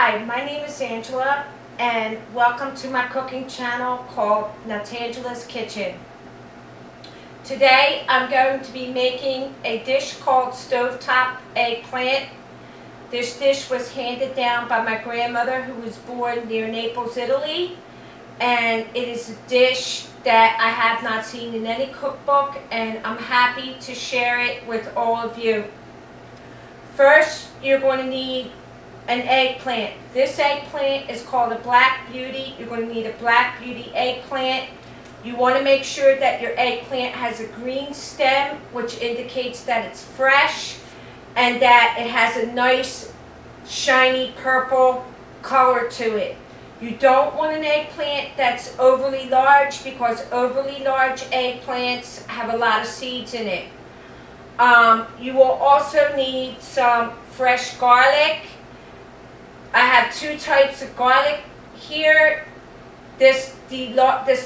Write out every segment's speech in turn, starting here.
Hi, my name is Angela, and welcome to my cooking channel called Locatelli's Kitchen. Today I'm going to be making a dish called stovetop eggplant. This dish was handed down by my grandmother, who was born near Naples, Italy, and it is a dish that I have not seen in any cookbook, and I'm happy to share it with all of you. First, you're going to need an eggplant. This eggplant is called a Black Beauty. You're going to need a Black Beauty eggplant. You want to make sure that your eggplant has a green stem, which indicates that it's fresh, and that it has a nice shiny purple color to it. You don't want an eggplant that's overly large, because overly large eggplants have a lot of seeds in it. You will also need some fresh garlic. I have two types of garlic here. This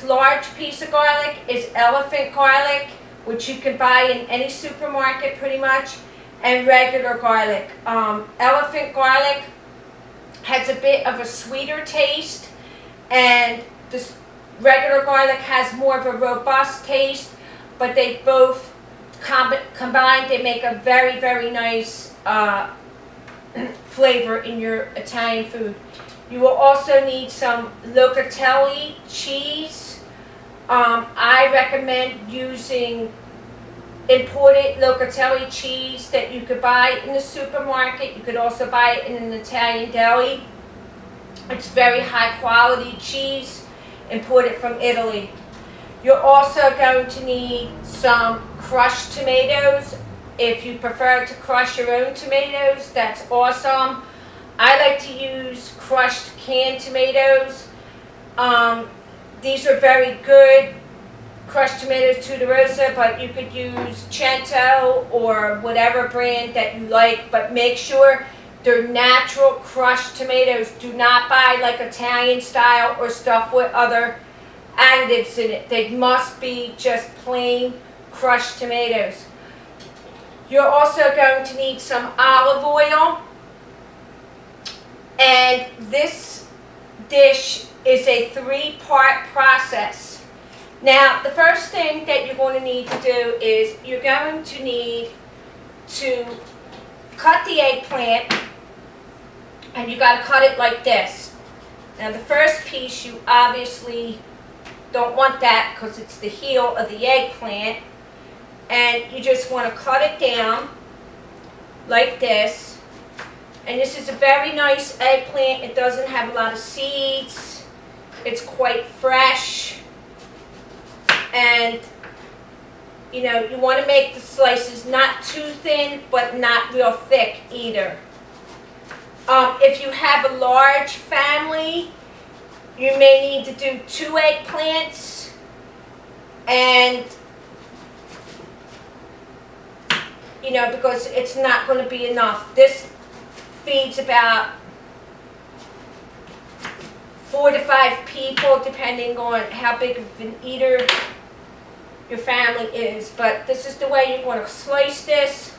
large piece of garlic is elephant garlic, which you can buy in any supermarket pretty much, and regular garlic. Elephant garlic has a bit of a sweeter taste, and this regular garlic has more of a robust taste, but they both combined, they make a very, very nice flavor in your Italian food. You will also need some Locatelli cheese. I recommend using imported Locatelli cheese that you could buy in the supermarket. You could also buy it in an Italian deli. It's very high quality cheese, imported from Italy. You're also going to need some crushed tomatoes. If you prefer to crush your own tomatoes, that's awesome. I like to use crushed canned tomatoes. These are very good, crushed tomatoes, Tuderosa, but you could use Cento or whatever brand that you like, but make sure they're natural crushed tomatoes. Do not buy like Italian style or stuff with other additives in it. They must be just plain crushed tomatoes. You're also going to need some olive oil, and this dish is a three-part process. Now, the first thing that you're going to need to do is you're going to need to cut the eggplant, and you got to cut it like this. Now, the first piece, you obviously don't want that because it's the heel of the eggplant, and you just want to cut it down like this. And this is a very nice eggplant. It doesn't have a lot of seeds. It's quite fresh. And you know, you want to make the slices not too thin, but not real thick either. If you have a large family, you may need to do 2 eggplants, and you know, because it's not going to be enough. This feeds about 4 to 5 people, depending on how big of an eater your family is. But this is the way you want to slice this.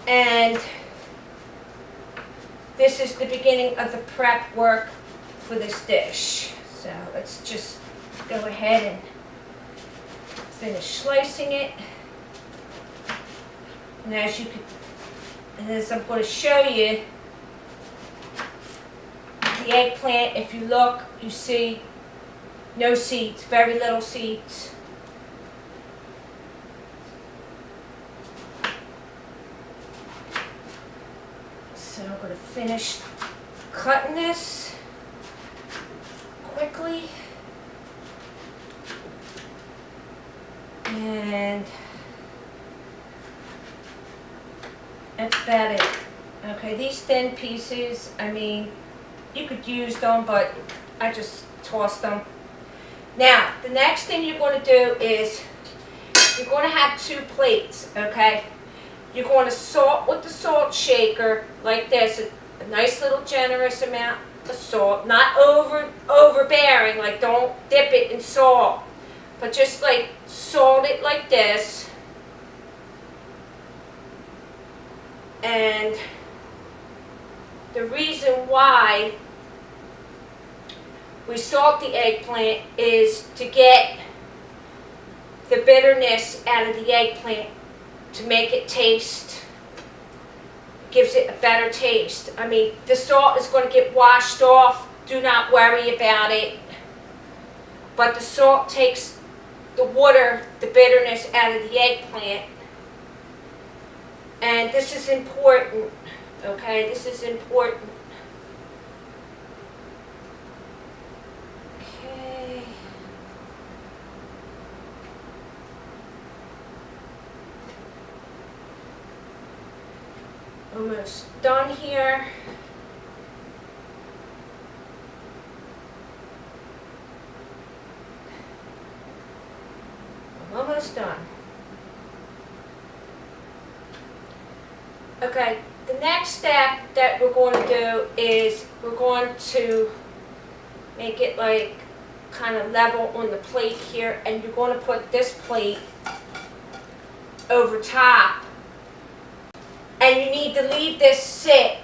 And this is the beginning of the prep work for this dish. So let's just go ahead and finish slicing it. And as I'm going to show you, the eggplant, if you look, you see no seeds, very little seeds. So I'm going to finish cutting this quickly. And that's about it. Okay, these thin pieces, I mean, you could use them, but I just tossed them. Now, the next thing you're going to do is you're going to have 2 plates, okay? You're going to salt with the salt shaker like this, a nice little generous amount of salt, not overbearing, like don't dip it in salt, but just like salt it like this. And the reason why we salt the eggplant is to get the bitterness out of the eggplant, to make it taste, gives it a better taste. I mean, the salt is going to get washed off, do not worry about it. But the salt takes the water, the bitterness out of the eggplant. And this is important, okay? This is important. Okay. Almost done here. I'm almost done. Okay, the next step that we're going to do is we're going to make it like kind of level on the plate here, and you're going to put this plate over top. And you need to leave this sit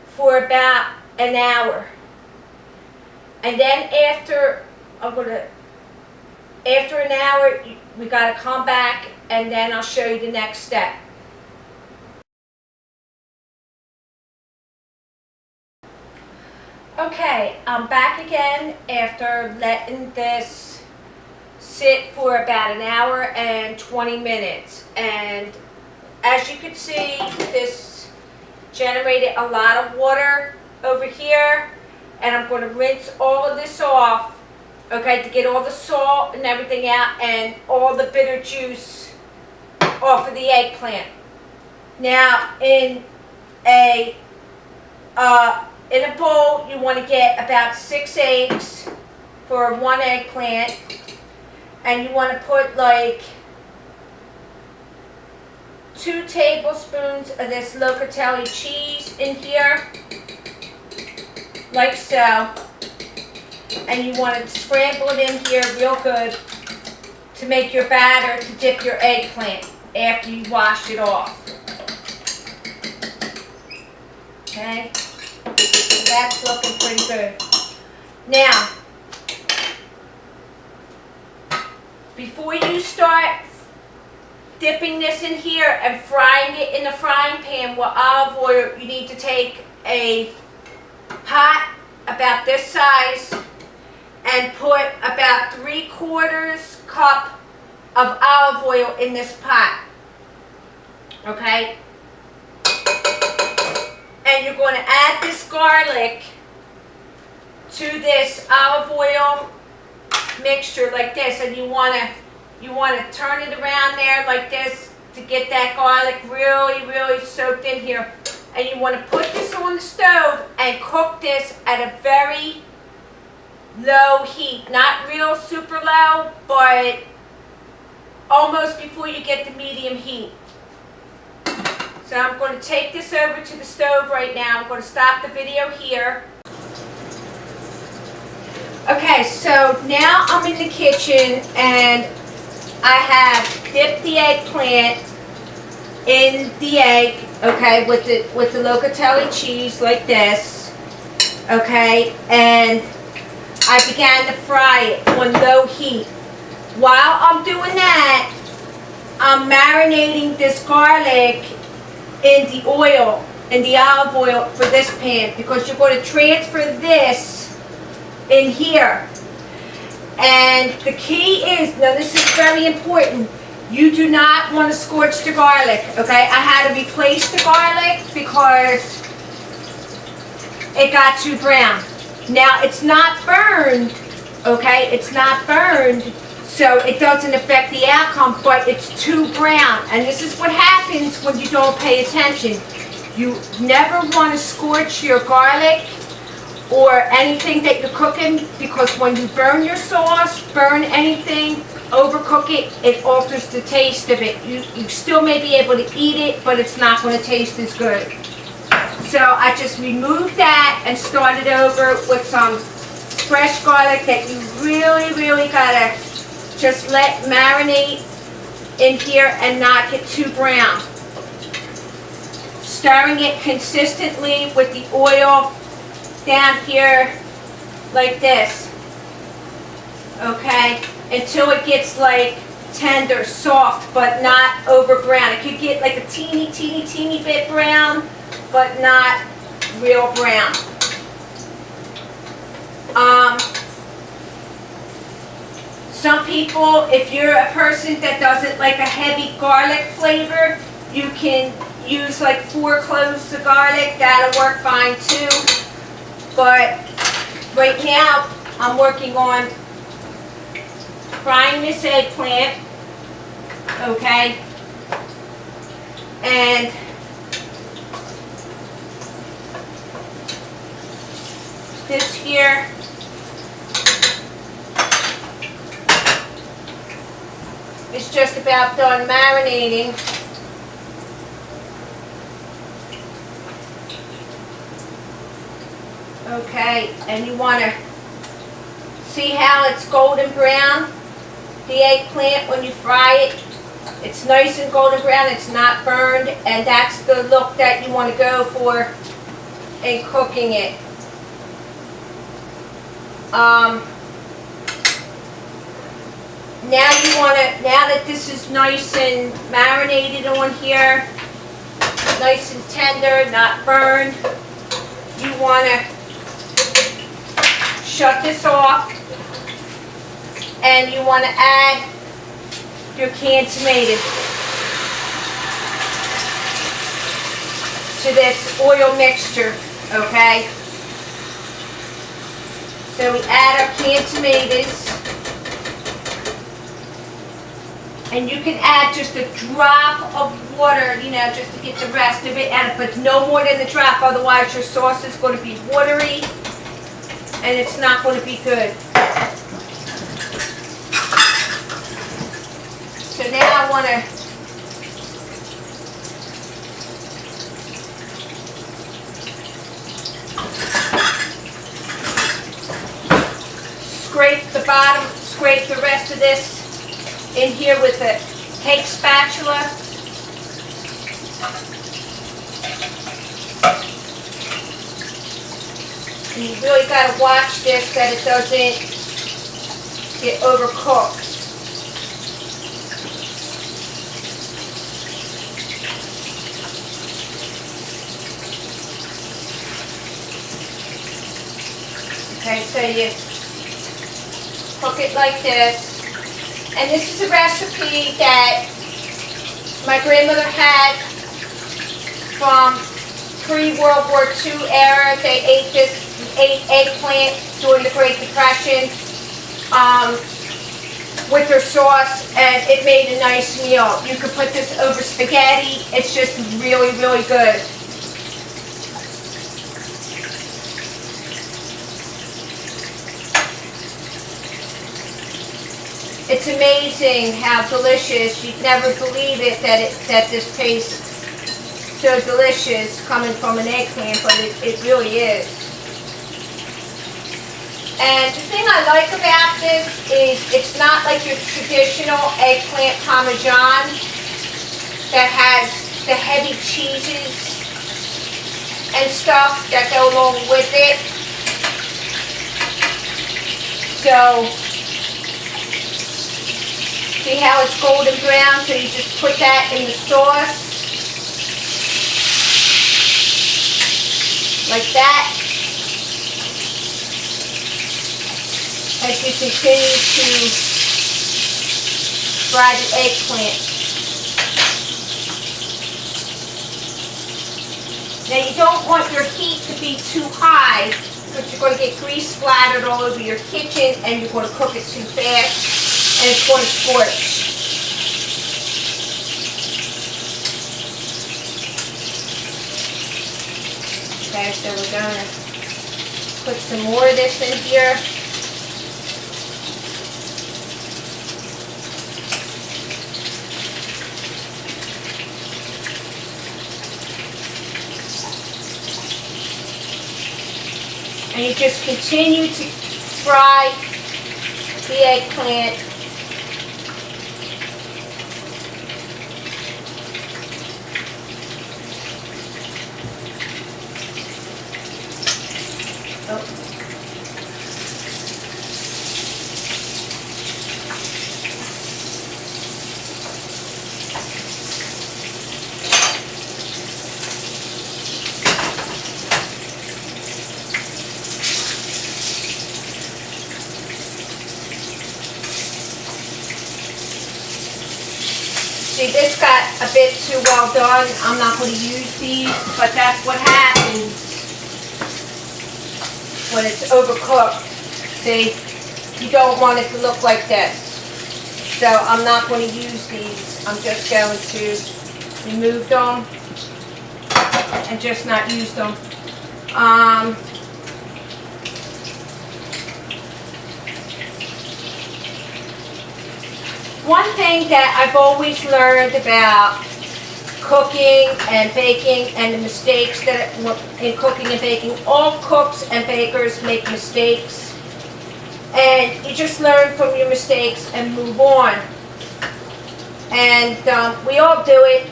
for about an hour. And then after an hour, we got to come back, and then I'll show you the next step. Okay, I'm back again after letting this sit for about an hour and 20 minutes. And as you can see, this generated a lot of water over here, and I'm going to rinse all of this off, okay, to get all the salt and everything out and all the bitter juice off of the eggplant. Now, in a bowl, you want to get about 6 eggs for 1 eggplant, and you want to put like 2 tablespoons of this Locatelli cheese in here, like so. And you want to scramble it in here real good to make your batter to dip your eggplant after you wash it off. Okay, so that's looking pretty good. Now, before you start dipping this in here and frying it in the frying pan with olive oil, you need to take a pot about this size and put about 3/4 cup of olive oil in this pot, okay? And you're going to add this garlic to this olive oil mixture like this, and you want to turn it around there like this to get that garlic really soaked in here. And you want to put this on the stove and cook this at a very low heat, not real super low, but almost before you get the medium heat. So I'm going to take this over to the stove right now. I'm going to stop the video here. Okay, so now I'm in the kitchen, and I have dipped the eggplant in the egg, okay, with the Locatelli cheese like this, okay, and I began to fry it on low heat. While I'm doing that, I'm marinating this garlic in the oil, in the olive oil for this pan, because you're going to transfer this in here. And the key is, now this is very important, you do not want to scorch the garlic, okay? I had to replace the garlic because it got too brown. Now, it's not burned, okay? It's not burned, so it doesn't affect the outcome, but it's too brown. And this is what happens when you don't pay attention. You never want to scorch your garlic or anything that you're cooking, because when you burn your sauce, burn anything, overcook it, it alters the taste of it. You still may be able to eat it, but it's not going to taste as good. So I just removed that and started over with some fresh garlic that you really gotta just let marinate in here and not get too brown. stirring it consistently with the oil down here like this, okay, until it gets like tender, soft, but not over brown. It could get like a teeny bit brown, but not real brown. Some people, if you're a person that doesn't like a heavy garlic flavor, you can use like 4 cloves of garlic. That'll work fine too. But right now, I'm working on frying this eggplant, okay? And this here is just about done marinating. Okay, and you want to see how it's golden brown, the eggplant, when you fry it. It's nice and golden brown, it's not burned, and that's the look that you want to go for in cooking it. Now you want to, now that this is nice and marinated on here, nice and tender, not burned, you want to shut this off, and you want to add your canned tomatoes to this oil mixture, okay? So we add our canned tomatoes, and you can add just a drop of water, you know, just to get the rest of it out, but no more than the drop, otherwise your sauce is going to be watery and it's not going to be good. So now I want to scrape the bottom, scrape the rest of this in here with a cake spatula. And you really got to watch this that it doesn't get overcooked. Okay, so you cook it like this. And this is a recipe that my grandmother had from pre-World War II era. They ate eggplant during the Great Depression with their sauce, and it made a nice meal. You could put this over spaghetti. It's just really, really good. It's amazing how delicious. You'd never believe it that this tastes so delicious coming from an eggplant, but it really is. And the thing I like about this is it's not like your traditional eggplant parmesan that has the heavy cheeses and stuff that go along with it. So, see how it's golden brown? So you just put that in the sauce. Like that. As you continue to fry the eggplant. Now you don't want your heat to be too high because you're going to get grease splattered all over your kitchen and you're going to cook it too fast and it's going to scorch. Okay, so we're going to put some more of this in here. And you just continue to fry the eggplant. Oh. See, this got a bit too well done. I'm not going to use these, but that's what happens when it's overcooked. See, you don't want it to look like this. So I'm not going to use these. I'm just going to remove them and just not use them. One thing that I've always learned about cooking and baking and the mistakes that in cooking and baking, all cooks and bakers make mistakes, and you just learn from your mistakes and move on. And we all do it,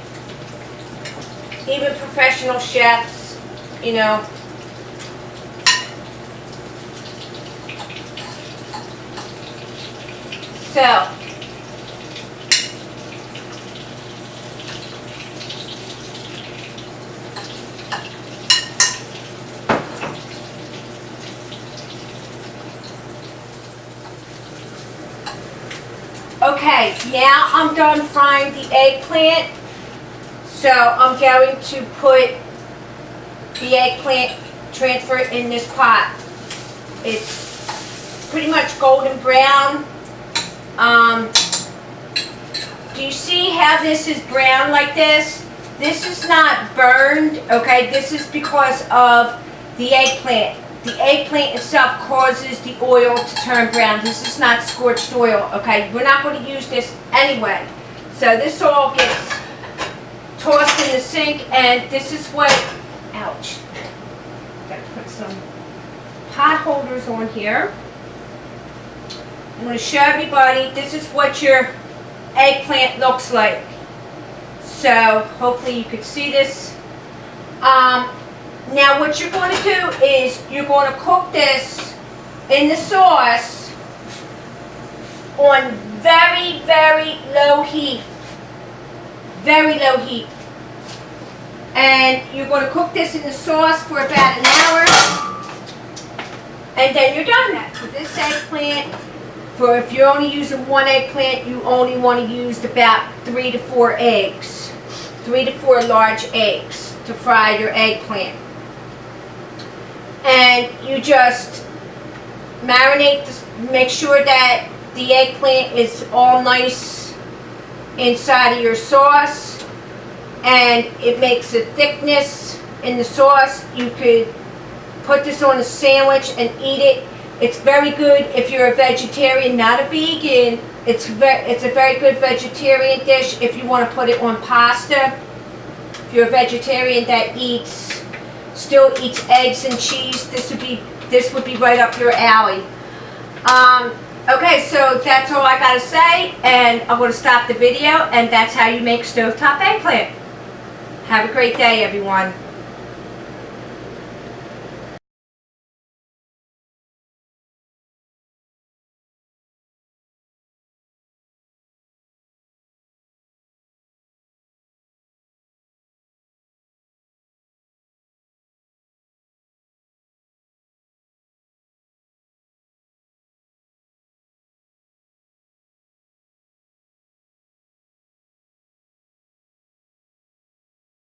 even professional chefs, you know. So okay, now I'm done frying the eggplant, so I'm going to put the eggplant, transfer it in this pot. It's pretty much golden brown. Do you see how this is brown like this? This is not burned, okay? This is because of the eggplant. The eggplant itself causes the oil to turn brown. This is not scorched oil, okay? We're not going to use this anyway. So this all gets tossed in the sink, and this is what, ouch. Gotta put some pot holders on here. I'm going to show everybody, this is what your eggplant looks like. So hopefully you can see this. Now what you're going to do is you're going to cook this in the sauce on very, very low heat. Very low heat. And you're going to cook this in the sauce for about an hour. And then you're done. For this eggplant, for if you're only using one eggplant, you only want to use about 3 to 4 eggs. 3 to 4 large eggs to fry your eggplant. And you just marinate this, make sure that the eggplant is all nice inside of your sauce, and it makes a thickness in the sauce. You could put this on a sandwich and eat it. It's very good if you're a vegetarian, not a vegan. It's a very good vegetarian dish if you want to put it on pasta. If you're a vegetarian that still eats eggs and cheese, this would be right up your alley. Okay, so that's all I gotta say, and I'm going to stop the video, and that's how you make stovetop eggplant. Have a great day, everyone.